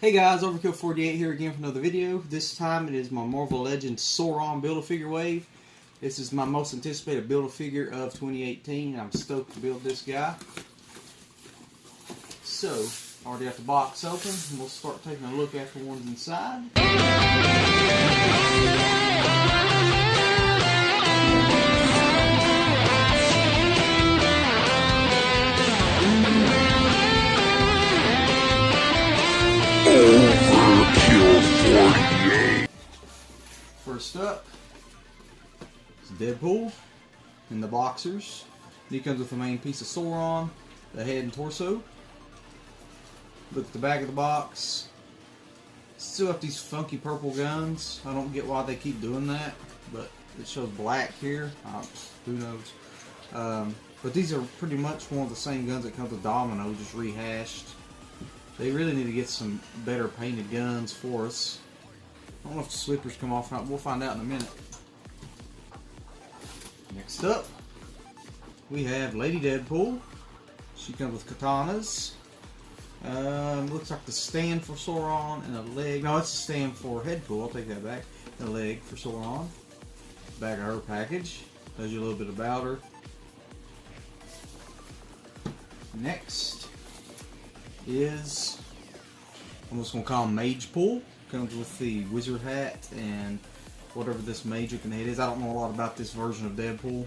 Hey guys, Overkill48 here again for another video. This time it is my Marvel Legends Sauron Build-A-Figure Wave. This is my most anticipated Build-A-Figure of 2018. I'm stoked to build this guy. So, already got the box open, and we'll start taking a look at the ones inside. First up is Deadpool in the boxers. He comes with the main piece of Sauron, the head and torso. Look at the back of the box. Still have these funky purple guns. I don't get why they keep doing that, but it shows black here. Who knows? But these are pretty much one of the same guns that comes with Domino, just rehashed. They really need to get some better painted guns for us. I don't know if the slippers come off or not. We'll find out in a minute. Next up, we have Lady Deadpool. She comes with katanas. Looks like the stand for Sauron and a leg. No, it's a stand for Headpool. I'll take that back. And a leg for Sauron. Back of her package. Tells you a little bit about her. Next is, I'm just going to call him Mage Pool. Comes with the wizard hat and whatever this mage looking head is. I don't know a lot about this version of Deadpool.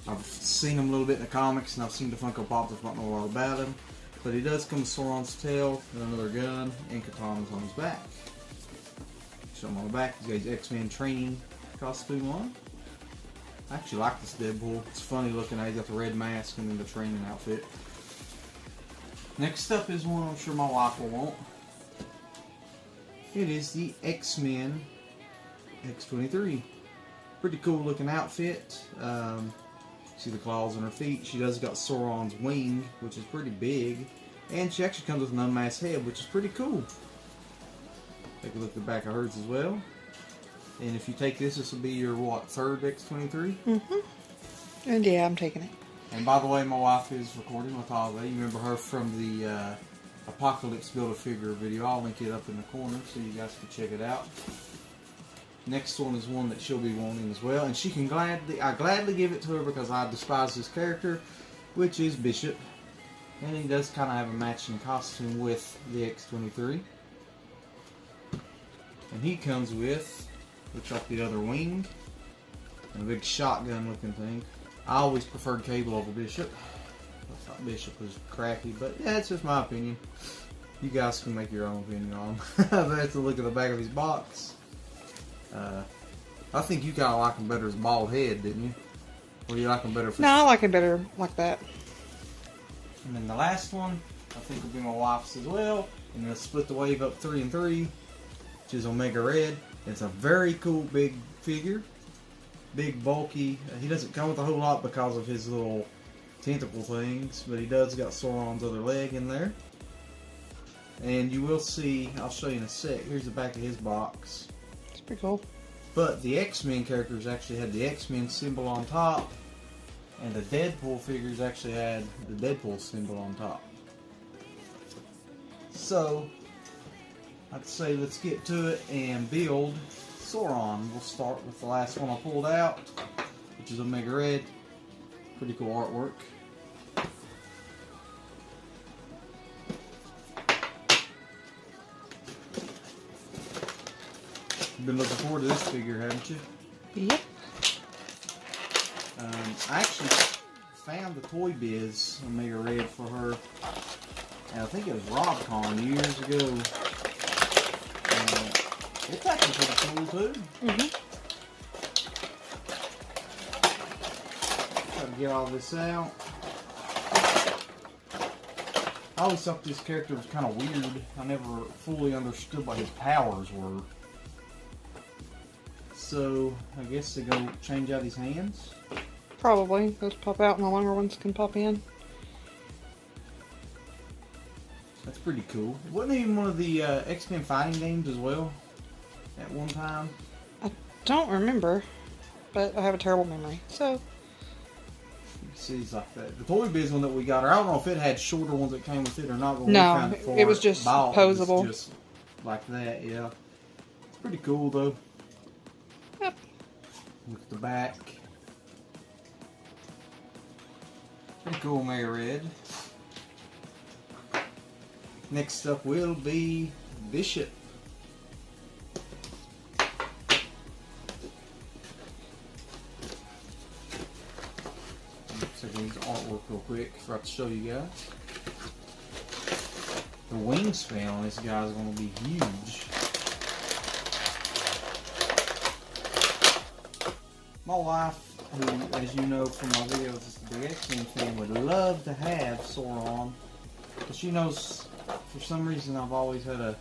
I've seen him a little bit in the comics and I've seen the Funko Pops. I don't know a lot about him. But he does come with Sauron's tail and another gun and katanas on his back. Show him on the back. He's got his X-Men training costume on. I actually like this Deadpool. It's funny looking. He's got the red mask and then the training outfit. Next up is one I'm sure my wife will want. It is the X-Men X-23. Pretty cool looking outfit. See the claws on her feet. She does got Sauron's wing, which is pretty big. And she actually comes with an unmasked head, which is pretty cool. Take a look at the back of hers as well. And if you take this, this will be your, what, third X-23? Mm-hmm. And yeah, I'm taking it. And by the way, my wife is recording with Holly. You remember her from the Apocalypse Build-A-Figure video. I'll link it up in the corner so you guys can check it out. Next one is one that she'll be wanting as well, and she can gladly give it to her because I despise this character, which is Bishop. And he does kind of have a matching costume with the X-23. And he comes with, looks like the other wing, and a big shotgun looking thing. I always preferred Cable over Bishop. I thought Bishop was crappy, but yeah, it's just my opinion. You guys can make your own opinion on him. But that's a look at the back of his box. I think you kind of like him better as a bald head, didn't you? Or do you like him better? No, I like it better like that. And then the last one, I think will be my wife's as well. And they'll split the wave up 3 and 3, which is Omega Red. It's a very cool big figure. Big, bulky. He doesn't come with a whole lot because of his little tentacle things, but he does got Sauron's other leg in there. And you will see, I'll show you in a sec, here's the back of his box. It's pretty cool. But the X-Men characters actually had the X-Men symbol on top, and the Deadpool figures actually had the Deadpool symbol on top. So, I'd say let's get to it and build Sauron. We'll start with the last one I pulled out, which is Omega Red. Pretty cool artwork. You've been looking forward to this figure, haven't you? Yep. I actually found the Toy Biz Omega Red for her, and I think it was RobCon years ago. It's actually pretty cool too. Try to get all this out. I always thought this character was kind of weird. I never fully understood what his powers were. So, I guess they go change out his hands. Probably. Those pop out and the longer ones can pop in. That's pretty cool. Wasn't he in one of the X-Men fighting games as well? At one time? I don't remember, but I have a terrible memory, so. See, it's like that. The Toy Biz one that we got, or I don't know if it had shorter ones that came with it or not. But No, we found for it was just bought, posable. it was just like that, yeah. It's pretty cool though. Yep. Look at the back. Pretty cool, Mayor Red. Next up will be Bishop. Let's take these artwork real quick before I have to show you guys. The wingspan on this guy is going to be huge. My wife, who, as you know from my videos, is a big X-Men fan, would love to have Sauron. But she knows, for some reason, I've always had a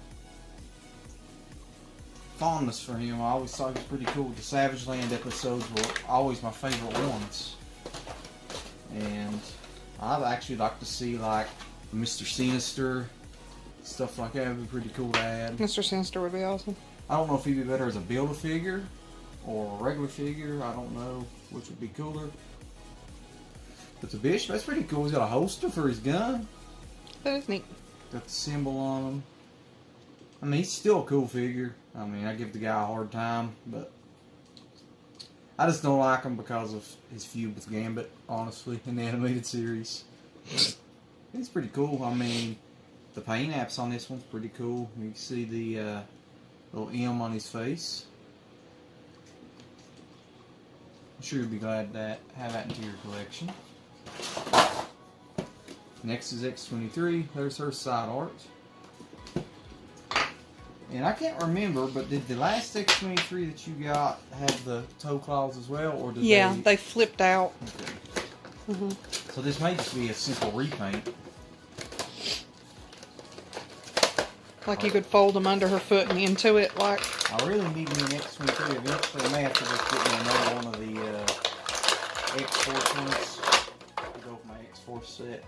fondness for him. I always thought he was pretty cool. The Savage Land episodes were always my favorite ones. And I'd actually like to see, like, Mr. Sinister, stuff like that would be pretty cool to add. Mr. Sinister would be awesome. I don't know if he'd be better as a Build-A-Figure or a regular figure. I don't know which would be cooler. But the Bishop, that's pretty cool. He's got a holster for his gun. That is neat. Got the symbol on him. I mean, he's still a cool figure. I mean, I give the guy a hard time, but I just don't like him because of his feud with Gambit, honestly, in the animated series. He's pretty cool. I mean, the paint apps on this one's pretty cool. You can see the little M on his face. I'm sure you'll be glad to have that into your collection. Next is X-23. There's her side art. And I can't remember, but did the last X-23 that you got have the toe claws as well, or did they flipped out. Okay. So this may just be a simple repaint. Like you could fold them under her foot and into it, like. I really need me an X-23 eventually. I may have to just get me another one of the X-Force ones to go with my X-Force set.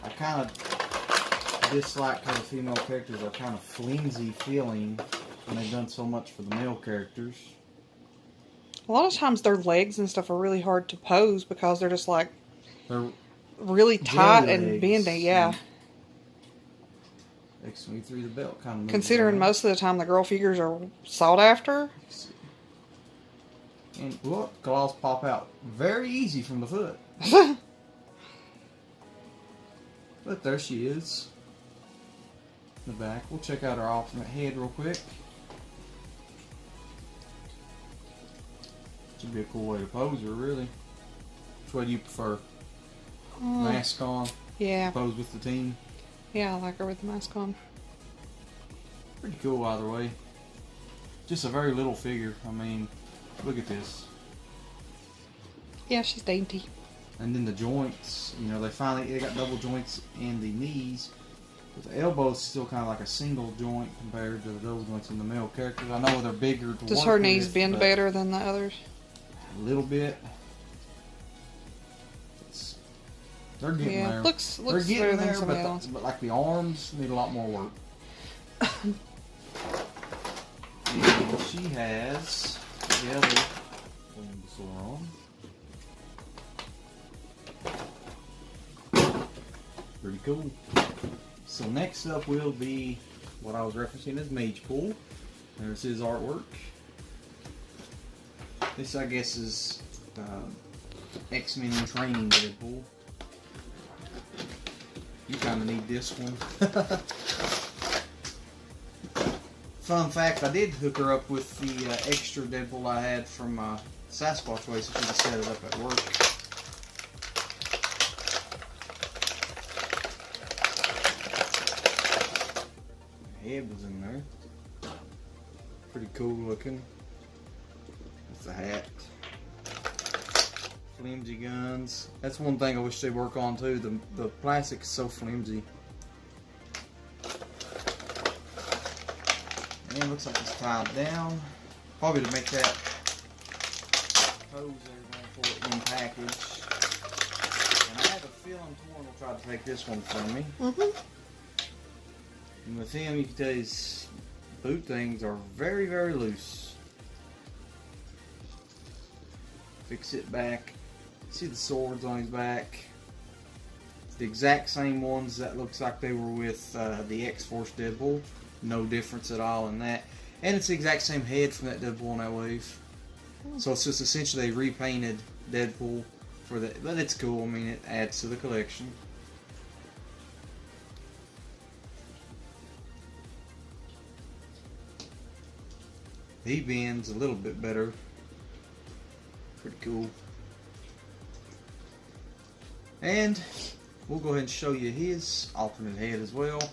I kind of dislike how the female characters are kind of flimsy feeling when they've done so much for the male characters. A lot of times their legs and stuff are really hard to pose because they're just like They're really tight and legs. bendy, yeah. X-23 the belt kind of. Considering most of the time the girl figures are sought after. And look, claws pop out very easy from the foot. But there she is. In the back. We'll check out our alternate head real quick. Should be a cool way to pose her, really. Which way do you prefer? Mask on? Yeah. Pose with the team? Yeah, I like her with the mask on. Pretty cool either way. Just a very little figure. I mean, look at this. Yeah, she's dainty. And then the joints, you know, they got double joints in the knees. But the elbow's still kind of like a single joint compared to those joints in the male characters. I know they're bigger to Does work her knees with, bend better than the others? A little bit. They're getting there. Looks they're better getting than there, some of the ones. but like the arms need a lot more work. And she has the other Sauron. Pretty cool. So next up will be what I was referencing as Mage Pool. There's his artwork. This, I guess, is X-Men in Training Deadpool. You kind of need this one. Fun fact, I did hook her up with the extra Deadpool I had from Sasquatch Way, so she could set it up at work. The head was in there. Pretty cool looking. With the hat. Flimsy guns. That's one thing I wish they'd work on too. The plastic is so flimsy. And it looks like it's tied down. Probably to make that pose everything for it in package. And I have a feeling Torn will try to take this one from me. And with him, you can tell his boot things are very, very loose. Fix it back See the swords on his back. It's the exact same ones that looks like they were with the X-Force Deadpool. No difference at all in that. And it's the exact same head from that Deadpool on that wave. So it's just essentially they repainted Deadpool for that. But it's cool. I mean, it adds to the collection. He bends a little bit better. Pretty cool. And we'll go ahead and show you his alternate head as well.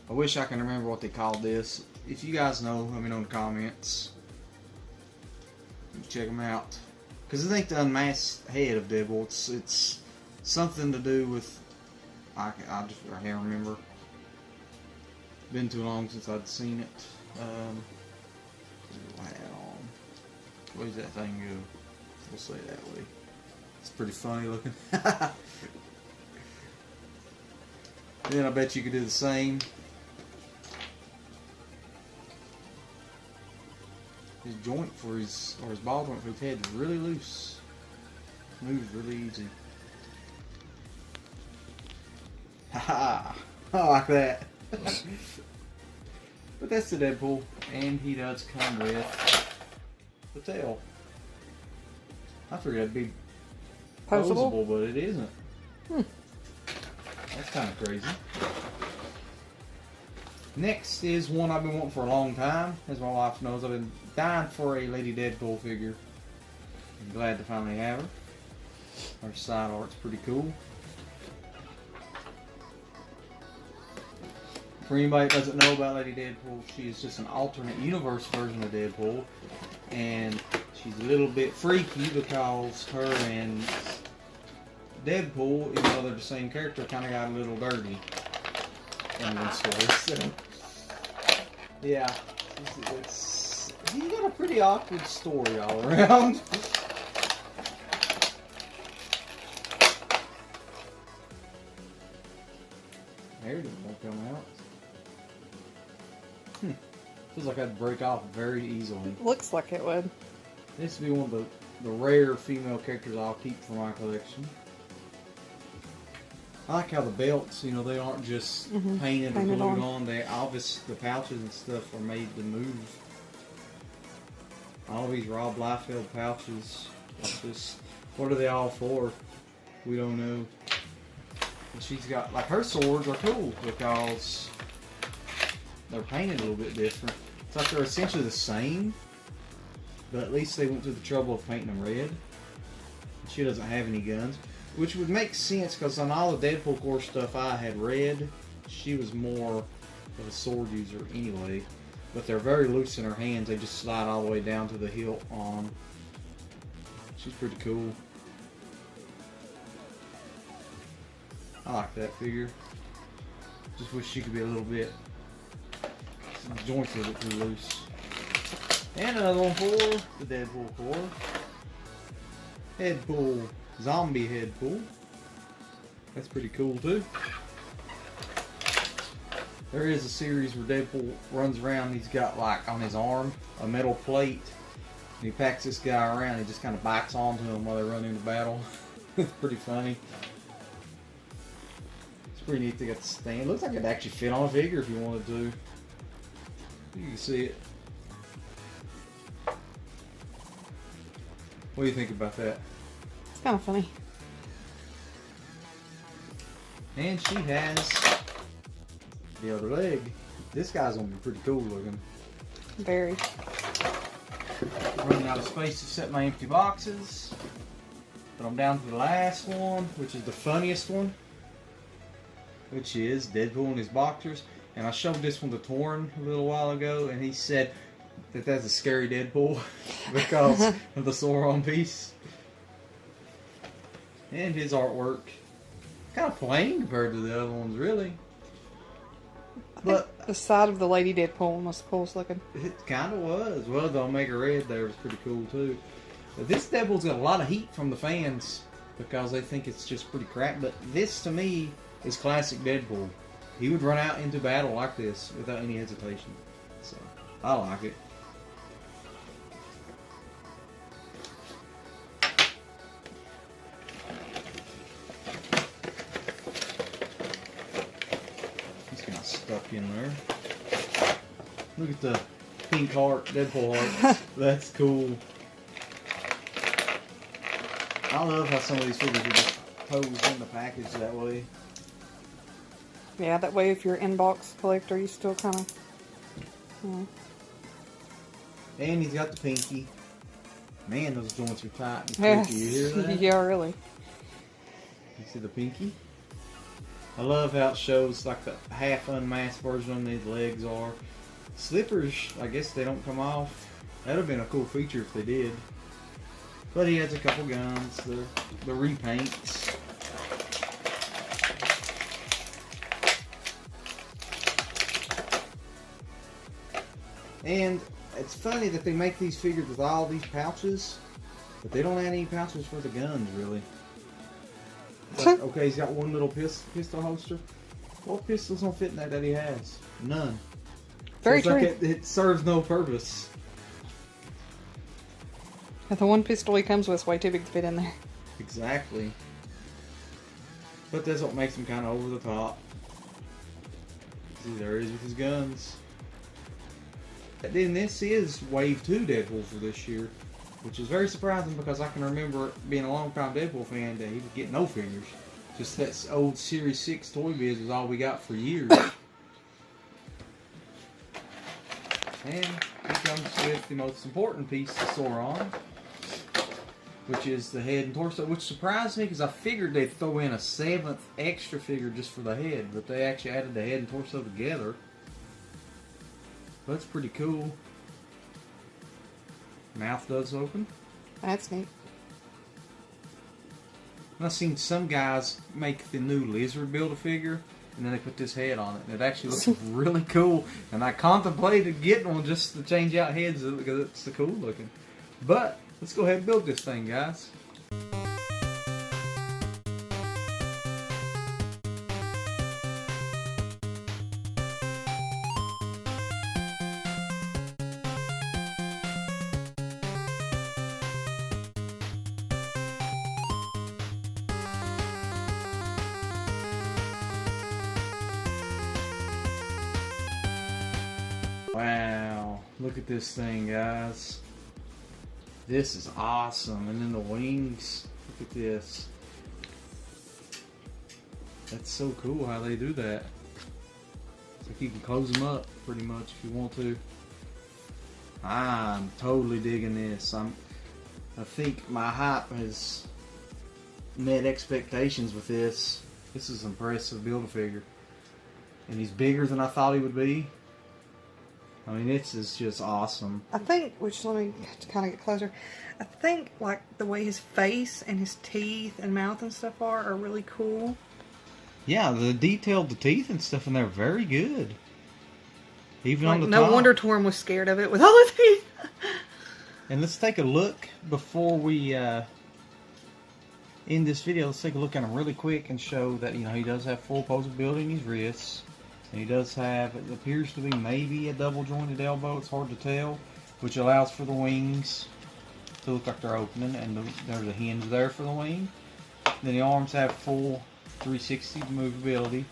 I wish I can remember what they called this. If you guys know, let me know in the comments. Check them out. Because I think the unmasked head of Deadpool, it's something to do with, I can't remember. Been too long since I'd seen it. Where does that thing go? We'll say it that way. It's pretty funny looking. Then I bet you could do the same. His joint for his ball joint for his head is really loose. Moves really easy. Haha! I like that. But that's the Deadpool, and he does come with the tail. I figured it'd be posable, but it isn't. That's kind of crazy. Next is one I've been wanting for a long time. As my wife knows, I've been dying for a Lady Deadpool figure. I'm glad to finally have her. Her side art's pretty cool. For anybody that doesn't know about Lady Deadpool, she is just an alternate universe version of Deadpool. And she's a little bit freaky because her and Deadpool, even though they're the same character, kind of got a little dirty in one story. So, yeah, he's got a pretty awkward story all around. Hair doesn't come out. Feels like I'd break off very easily. Looks like it would. This would be one of the rare female characters I'll keep for my collection. I like how the belts, you know, they aren't just painted or glued on. They obviously, the pouches and stuff are made to move. All these Rob Liefeld pouches, like this, what are they all for? We don't know. And she's got, like, her swords are cool because they're painted a little bit different. It's like they're essentially the same, but at least they went through the trouble of painting them red. She doesn't have any guns, which would make sense because on all the Deadpool core stuff I had red. She was more of a sword user anyway, but they're very loose in her hands. They just slide all the way down to the hilt on. She's pretty cool. I like that figure. Just wish she could be a little bit. The joints are a bit too loose. And another one for the Deadpool core. Deadpool, zombie Deadpool. That's pretty cool too. There is a series where Deadpool runs around. He's got, like, on his arm a metal plate, and he packs this guy around. He just kind of bites onto him while they run into battle. It's pretty funny. It's pretty neat. They got the stand. It looks like it'd actually fit on a figure if you wanted to. You can see it. What do you think about that? It's kind of funny. And she has the other leg. This guy's gonna be pretty cool looking. Very. Running out of space to set my empty boxes. But I'm down to the last one, which is the funniest one. Which is Deadpool and his boxers. And I showed this one to Torrin a little while ago, and he said that that's a scary Deadpool because of the Sauron piece. And his artwork, kind of plain compared to the other ones, really. But the side of the Lady Deadpool one was the coolest looking. It kind of was. Well, the Omega Red there was pretty cool too. But this Deadpool's got a lot of heat from the fans because they think it's just pretty crap. But this, to me, is classic Deadpool. He would run out into battle like this without any hesitation. So, I like it. stuck in there. Look at the pink heart, Deadpool heart. That's cool. I love how some of these figures are just posed in the package that way. Yeah, that way if you're an inbox collector, you still kind of... Yeah. And he's got the pinky. Man, those joints are tight and tricky. You hear that? Yeah, really. You see the pinky? I love how it shows like the half unmasked version of these legs are. Slippers, I guess they don't come off. That would have been a cool feature if they did. But he has a couple guns, the repaints. And it's funny that they make these figures with all these pouches, but they don't add any pouches for the guns, really. Like, okay, he's got one little pistol holster. What pistols don't fit in that he has? None. Very so true. Like it serves no purpose. And the one pistol he comes with is way too big to fit in there. Exactly. But that's what makes him kind of over the top. See, there he is with his guns. And then this is Wave 2 Deadpool for this year, which is very surprising because I can remember being a long-time Deadpool fan that he would get no figures. Just that old Series 6 Toy Biz was all we got for years. And he comes with the most important piece to Sauron, which is the head and torso, which surprised me because I figured they'd throw in a 7th extra figure just for the head, but they actually added the head and torso together. That's pretty cool. Mouth does open. That's neat. I've seen some guys make the new Lizard Build-A-Figure, and then they put this head on it, and it actually looks really cool. And I contemplated getting one just to change out heads because it's so cool looking. But let's go ahead and build this thing, guys. Wow, look at this thing, guys. This is awesome. And then the wings, look at this. That's so cool how they do that. It's like you can close them up pretty much if you want to. I'm totally digging this. I think my hype has met expectations with this. This is impressive Build-A-Figure. And he's bigger than I thought he would be. I mean, this is just awesome. I think, which let me kind of get closer. I think like the way his face and his teeth and mouth and stuff are really cool. Yeah, the detailed the teeth and stuff in there very good. Even Like, on the no top. wonder Torm was scared of it with all the teeth. And let's take a look before we end this video. Let's take a look at him really quick and show that he does have full posability in his wrists. And he does have, it appears to be maybe a double jointed elbow, it's hard to tell, which allows for the wings to look like they're opening, and there's a hinge there for the wing. Then the arms have full 360 movability.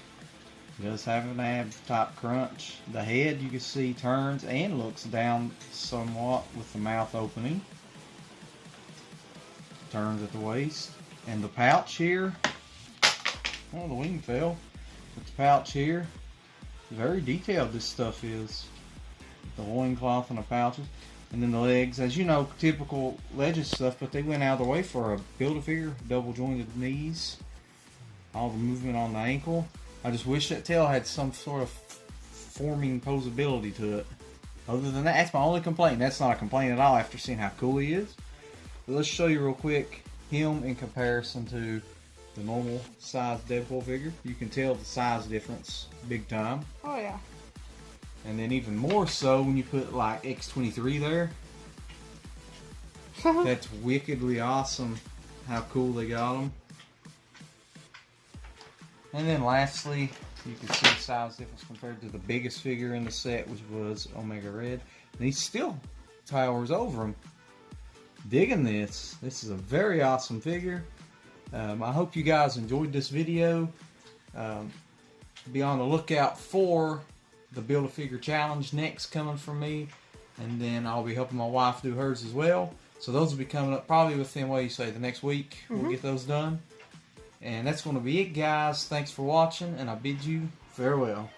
He does have an ab type crunch. The head you can see turns and looks down somewhat with the mouth opening. Turns at the waist. And the pouch here, oh, the wing fell. But the pouch here, very detailed this stuff is. The loincloth and the pouches. And then the legs, as you know, typical Legends stuff, but they went out of the way for a Build-A-Figure, double jointed knees. All the movement on the ankle. I just wish that tail had some sort of forming posability to it. Other than that, that's my only complaint. That's not a complaint at all after seeing how cool he is. But let's show you real quick him in comparison to the normal size Deadpool figure. You can tell the size difference big time. Oh yeah. And then even more so when you put like X23 there. That's wickedly awesome how cool they got them. And then lastly, you can see the size difference compared to the biggest figure in the set, which was Omega Red. And he still towers over him. Digging this. This is a very awesome figure. I hope you guys enjoyed this video. Be on the lookout for the Build-A-Figure Challenge next coming from me. And then I'll be helping my wife do hers as well. So those will be coming up probably within, what do you say, the next week. We'll get those done. And that's going to be it, guys. Thanks for watching, and I bid you farewell.